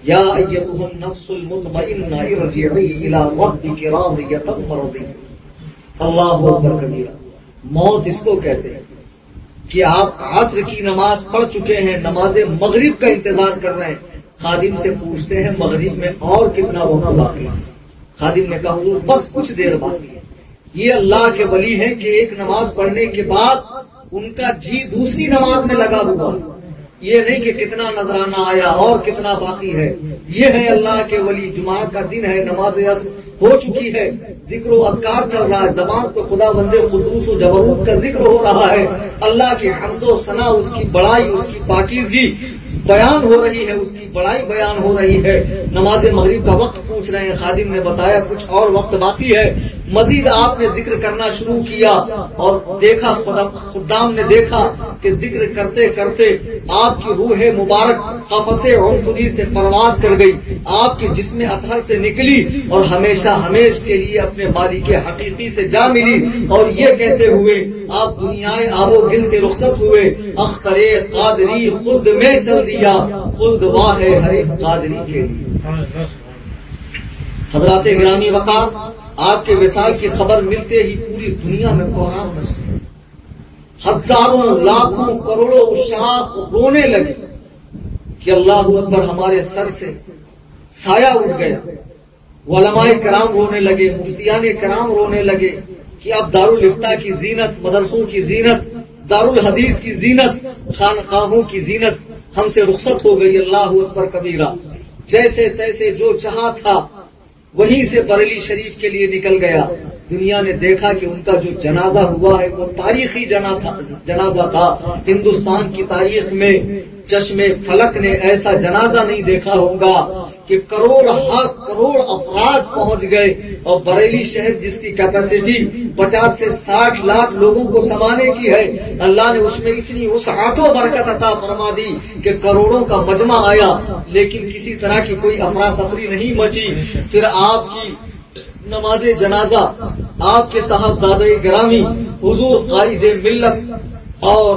یا ایتھا النفس المطمئنہ ارجعی الی ربک راضیۃ مرضیہ. اللہ اکبر کبیرہ. موت اس کو کہتے ہیں کہ آپ عصر کی نماز پڑھ چکے ہیں, نماز مغرب کا انتظار کر رہے ہیں. خادم سے پوچھتے ہیں مغرب میں اور کتنا وقت باقی ہے؟ خادم نے کہا حضور بس کچھ دیر باقی ہے. یہ اللہ کے ولی ہیں کہ ایک نماز پڑھنے کے بعد ان کا جی دوسری نماز میں لگا ہوا. یہ نہیں کہ کتنا نذرانہ آیا اور کتنا باقی ہے. یہ ہے اللہ کے ولی. جمعہ کا دن ہے, نماز عصر ہو چکی ہے, ذکر و اذکار چل رہا ہے, زبان پہ خدا بندے قدوس و جبروت کا ذکر ہو رہا ہے. اللہ کی حمد و ثنا, اس کی بڑائی, اس کی پاکیزگی بیان ہو رہی ہے, اس کی بڑائی بیان ہو رہی ہے. نماز مغرب کا وقت پوچھ رہے ہیں, خادم نے بتایا کچھ اور وقت باقی ہے. مزید آپ نے ذکر کرنا شروع کیا, اور دیکھا خدام نے دیکھا کہ ذکر کرتے کرتے آپ کی روح مبارک قفس عنقودی سے پرواز کر گئی, آپ کے جسم اطہر سے نکلی, اور ہمیشہ ہمیش کے لیے اپنے مالک حقیقی سے جا ملی. اور یہ کہتے ہوئے آپ دنیائے آب و گل سے رخصت ہوئے. اختر قادری خلد میں چل دیا, خلد واہ ہے ہر ایک قادری کے لیے. حضرات گرامی وقار, آپ کے وصال کی خبر ملتے ہی پوری دنیا میں کوہرام مچ گئی. ہزاروں لاکھوں کروڑوں شاخ رونے لگے کہ اللہ اکبر, ہمارے سر سے سایہ اٹھ گیا. علماء کرام رونے لگے, مفتیان کرام رونے لگے کہ اب دارالفتہ کی زینت, مدرسوں کی زینت, دارالحدیث کی زینت, خانقاہوں کی زینت ہم سے رخصت ہو گئی. اللہ اکبر کبیرہ. جیسے تیسے جو چاہا تھا وہیں سے بریلی شریف کے لیے نکل گیا. دنیا نے دیکھا کہ ان کا جو جنازہ ہوا ہے وہ تاریخی جنازہ تھا. ہندوستان کی تاریخ میں چشم فلک نے ایسا جنازہ نہیں دیکھا ہوگا کہ کروڑ افراد پہنچ گئے, اور بریلی شہر جس کی کیپیسٹی 50 سے 60 لاکھ لوگوں کو سمانے کی ہے, اللہ نے اس میں اتنی وسعت و برکت عطا فرما دی کہ کروڑوں کا مجمع آیا, لیکن کسی طرح کی کوئی افراتفری نہیں مچی. پھر آپ کی نماز جنازہ آپ کے صاحبزادہ گرامی حضور قائد ملت اور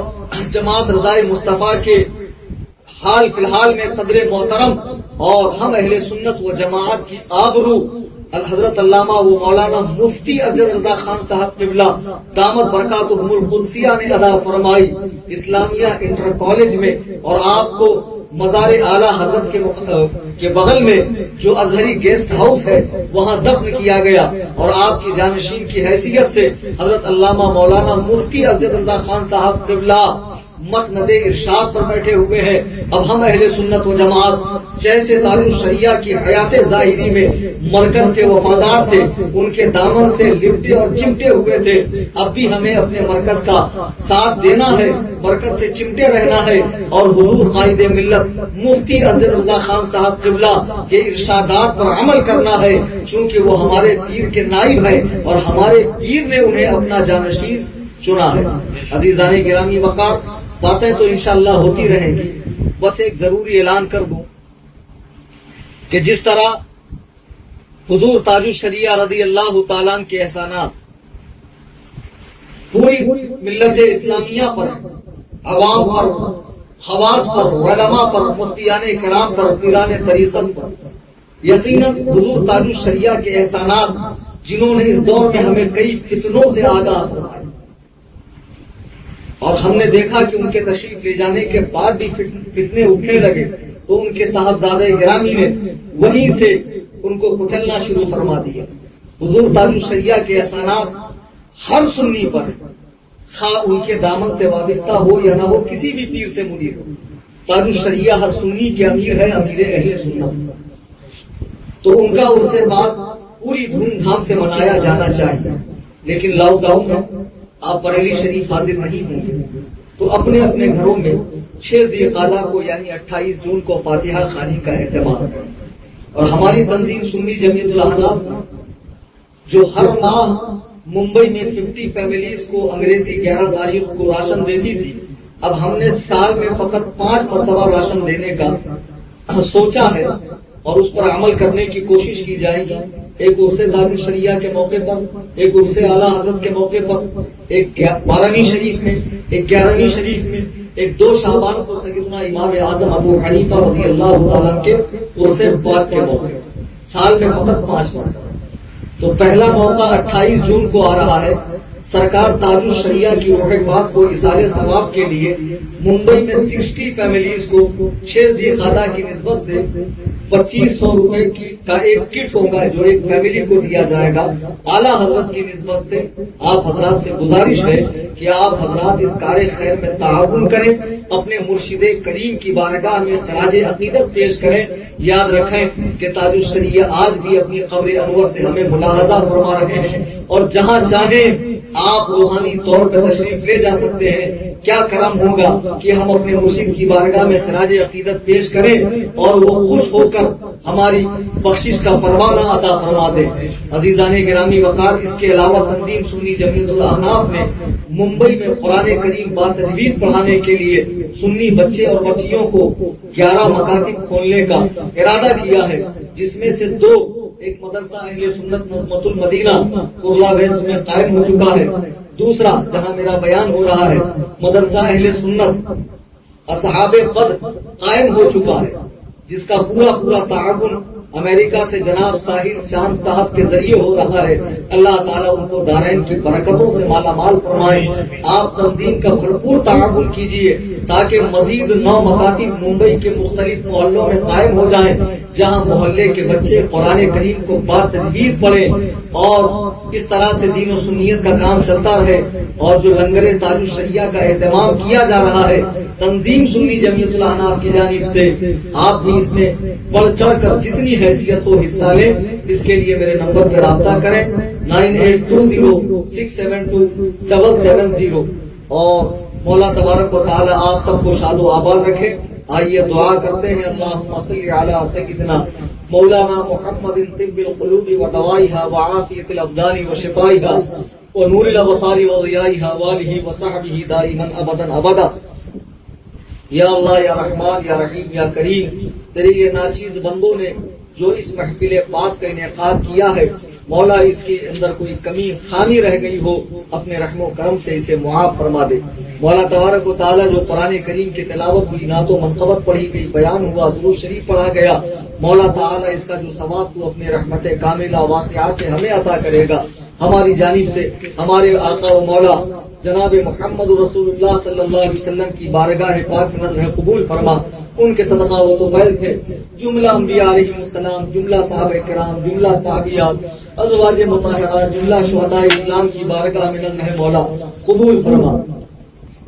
جماعت رضائے مصطفیٰ کے حال فی الحال میں صدر محترم اور ہم اہل سنت و جماعت کی آبرو حضرت علامہ و مولانا مفتی ازہر رضا خان صاحب قبلہ دامت برکاتہم القدسیہ نے ادا فرمائی اسلامیہ انٹر کالج میں, اور آپ کو مزار اعلیٰ حضرت کے بغل میں جو ازہری گیسٹ ہاؤس ہے وہاں دفن کیا گیا، اور آپ کی جانشین کی حیثیت سے حضرت علامہ مولانا مفتی اسجد رضا خان صاحب قبلہ مسند ارشاد پر بیٹھے ہوئے ہیں۔ اب ہم اہل سنت و جماعت جیسے دار الشریعہ کی حیات ظاہری میں مرکز کے وفادار تھے، ان کے دامن سے لپٹے اور چمٹے ہوئے تھے، اب بھی ہمیں اپنے مرکز کا ساتھ دینا ہے، مرکز سے چمٹے رہنا ہے، اور حضور قائد ملت مفتی اسجد رضا خان صاحب قبلہ کے ارشادات پر عمل کرنا ہے، چونکہ وہ ہمارے پیر کے نائب ہیں اور ہمارے پیر نے انہیں اپنا جانشین چنا ہے۔ عزیزان گرامی وقار، باتیں تو انشاءاللہ ہوتی رہیں گی، بس ایک ضروری اعلان کر دوں کہ جس طرح حضور تاج الشریعہ رضی اللہ تعالیٰ عنہ کے احسانات پوری ملت اسلامیہ پر، عوام پر، خواص پر، علماء پر، مفتیان کرام پر، پیران طریقت پر، یقیناً حضور تاج الشریعہ کے احسانات جنہوں نے اس دور میں ہمیں کئی فتنوں سے آگاہ فرمایا، اور ہم نے دیکھا کہ ان کے تشریف لے جانے کے بعد بھی فتنے اٹھنے لگے، تو ان کے صاحبزادہ گرامی نے وہیں سے ان کو کچلنا شروع فرما دیا۔ حضور تاج الشریعہ کے احسانات ہر سنی پر، خواہ ان کے دامن سے وابستہ ہو یا نہ ہو، کسی بھی پیر سے منیر ہو، تاج الشریعہ ہر سنی کے امیر ہے، امیر اہل سنت، تو ان کا عرص بعد پوری دھوم دھام سے منایا جانا چاہیے۔ لیکن لاک ڈاؤن میں آپ بریلی شریف حاضر نہیں ہوں گے، تو اپنے اپنے گھروں میں 6 ذی القعدہ کو یعنی 28 جون کو فاتحہ خوانی کا اہتمام کریں، اور ہماری تنظیم سنی جمعیت الاحناف جو ہر ماہ ممبئی میں 50 فیملیز کو انگریزی 11 تاریخ کو راشن دیتی تھی، اب ہم نے سال میں فقط 5 مرتبہ راشن دینے کا سوچا ہے، اور اس پر عمل کرنے کی کوشش کی جائے گی۔ ایک عرص دار الشریعہ کے موقع پر، ایک عرص اعلیٰ حضرت کے موقع پر، ایک 12ویں شریف میں، ایک 11ویں شریف میں، ایک 2 شعبان کو سیدنا امام اعظم ابو حنیفہ رضی اللہ تعالیٰ کے عرص وفات کے موقع، سال میں فقط 5 مرتبہ۔ تو پہلا موقع 28 جون کو آ رہا ہے، سرکار تاج الشریعہ کی روح پاک کو اصال ثواب کے لیے ممبئی میں 60 فیملیز کو 6 ذی القعدہ کی نسبت سے 2500 روپے کا ایک کٹ ہوگا جو ایک فیملی کو دیا جائے گا۔ اعلیٰ حضرت کی نسبت سے آپ حضرات سے گزارش ہے کہ آپ حضرات اس کار خیر میں تعاون کریں، اپنے مرشد کریم کی بارگاہ میں خراج عقیدت پیش کریں۔ یاد رکھیں کہ تاج الشریعہ آج بھی اپنی قبر انور سے ہمیں ملاحظہ فرما رہے ہیں، اور جہاں چاہیں آپ روحانی طور پر تشریف لے جا سکتے ہیں۔ کیا کرم ہوگا کہ ہم اپنے مرشد کی بارگاہ میں خراج عقیدت پیش کریں اور وہ خوش ہو کر ہماری بخشش کا پروانہ عطا فرما دیں۔ عزیزان گرامی وقار، اس کے علاوہ تنظیم سنی جمعیت الاحناف نے ممبئی میں قرآن کریم با تجوید پڑھانے کے لیے سنی بچے اور بچیوں کو 11 مکاتب کھولنے کا ارادہ کیا ہے، جس میں سے 2 ایک مدرسہ اہل سنت نظمت المدینہ کرلا ویسٹ میں قائم ہو چکا ہے، دوسرا جہاں میرا بیان ہو رہا ہے مدرسہ اہل سنت اصحاب قدر قائم ہو چکا ہے، جس کا پورا تعاون امریکہ سے جناب ساحل چاند صاحب کے ذریعے ہو رہا ہے۔ اللہ تعالیٰ ان کو دارین کی برکتوں سے مالا مال فرمائے۔ آپ تنظیم کا بھرپور تعاون کیجیے تاکہ مزید 9 مکاتب ممبئی کے مختلف محلوں میں قائم ہو جائیں، جہاں محلے کے بچے قرآن کریم کو با تجوید پڑھیں، اور اس طرح سے دین و سنیت کا کام چلتا رہے۔ اور جو لنگر تاج الشریعہ کا اہتمام کیا جا رہا ہے تنظیم سنی جمعیت الاحناف کی جانب سے، آپ بھی اس میں بڑھ چڑھ کر جتنی حیثیت ہو حصہ لیں۔ اس کے لیے میرے نمبر پر رابطہ کریں 9820672770، اور مولا تبارک و تعالی آپ سب کو شاد و آباد رکھے۔ آئیے دعا کرتے ہیں، اللہم صلی علی سیدنا مولانا محمد طب القلوب و دوائها وعافیت الابدان و شفائها و نور الابصار و ضیائها والہ و صحبہ دائما ابدا ابدا۔ یا اللہ، یا رحمان، یا رحیم، یا کریم، تیرے یہ ناچیز بندوں نے جو اس محفل پاک کا انعقاد کیا ہے، مولا اس کے اندر کوئی کمی خامی رہ گئی ہو، اپنے رحم و کرم سے اسے معاف فرما دے۔ مولا تبارک و تعالیٰ جو قرآن کریم کی تلاوت ہوئی، نعت و منقبت پڑھی گئی، بیان ہوا، درود شریف پڑھا گیا، مولا تعالیٰ اس کا جو ثواب تو اپنے رحمت کاملہ واسعہ سے ہمیں عطا کرے گا، ہماری جانب سے ہمارے آقا و مولا جناب محمد رسول اللہ صلی اللہ علیہ وسلم کی بارگاہ پاک میں نظر قبول فرما۔ ان کے صدقہ و طفیل سے جملہ انبیاء علیہ السلام، جملہ صحابہ کرام، جملہ صحابیات، ازواج مطہرات، جملہ شہداء اسلام کی بارگاہ میں نظر ہے مولا قبول فرما۔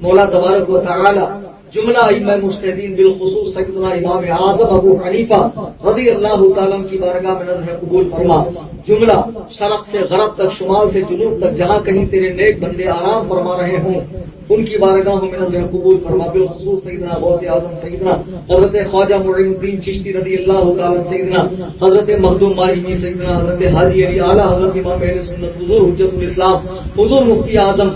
مولا تبارک و تعالی جملہ ائمہ مجتہدین بالخصوص سیدنا امام اعظم ابو حنیفہ رضی اللہ تعالیٰ کی بارگاہ میں نظر قبول فرما۔ جملہ شرق سے غرب تک، شمال سے جنوب تک، جہاں کہیں تیرے نیک بندے آرام فرما رہے ہوں ان کی بارگاہوں میں نظر قبول فرما۔ بالخصوص سیدنا غوث اعظم سیدنا حضرت خواجہ معین الدین چشتی رضی اللہ تعالیٰ، سیدنا حضرت مخدوم ماہمی، سیدنا حضرت حاجی علی اعلیٰ حضرت امام اہل سنت حضور حجت الاسلام حضور مفتی اعظم،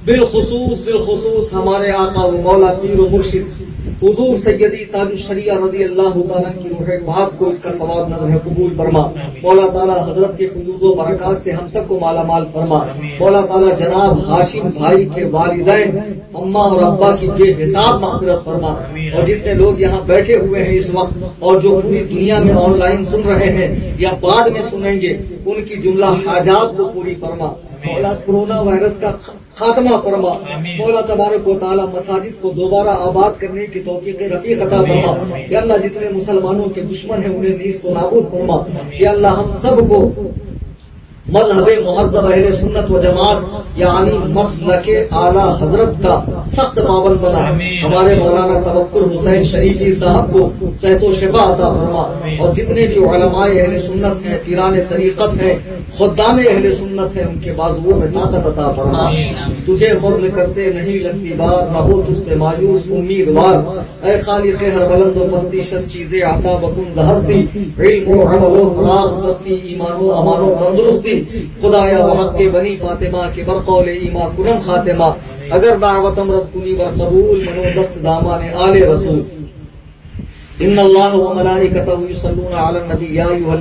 بالخصوص ہمارے آقا و مولا پیر و مرشد حضور سیدی تاج الشریعہ رضی اللہ تعالیٰ کی روح پاک کو اس کا ثواب نظر حقوق فرما۔ مولا تعالیٰ حضرت کے فیوز و برکات سے ہم سب کو مالا مال فرما۔ مولا تعالیٰ جناب ہاشم بھائی کے والدین اماں اور ابا کی بے حساب مغفرت فرما، اور جتنے لوگ یہاں بیٹھے ہوئے ہیں اس وقت اور جو پوری دنیا میں آن لائن سن رہے ہیں یا بعد میں سنیں گے، ان کی جملہ حاجات کو پوری فرما۔ مولا کورونا وائرس کا خاتمہ فرما۔ مولا تبارک و تعالی مساجد کو دوبارہ آباد کرنے کی توفیق رفیق عطا فرما۔ یا اللہ جتنے مسلمانوں کے دشمن ہیں انہیں نیست و نابود فرما۔ یا اللہ ہم سب کو مذہب مہذب اہل سنت و جماعت یعنی مسلک اعلیٰ حضرت کا سخت پابند بنا۔ ہمارے مولانا توکل حسین شریفی صاحب کو صحت و شفا عطا فرما، اور جتنے بھی علماء اہل سنت ہیں، پیران طریقت ہیں، خدام اہل سنت ہیں، ان کے بازوؤں میں طاقت عطا فرما۔ تجھے فضل کرتے نہیں لگتی بار، نہ ہو تجھ سے مایوس امیدوار۔ اے خالق ہر بلند و پستی، شش چیزیں عطا بکن زہستی، علم و عمل و فراغ دستی، ایمان و امان و تندرستی، خدایا وحق کے بنی فاطمہ کے برقول ایما کنم خاتمہ۔ اگر دعوت امرت کنی بر قبول، منو دست دامان آل رسول۔ ان اللہ و ملائکتہ یصلون علی النبی یا ایھا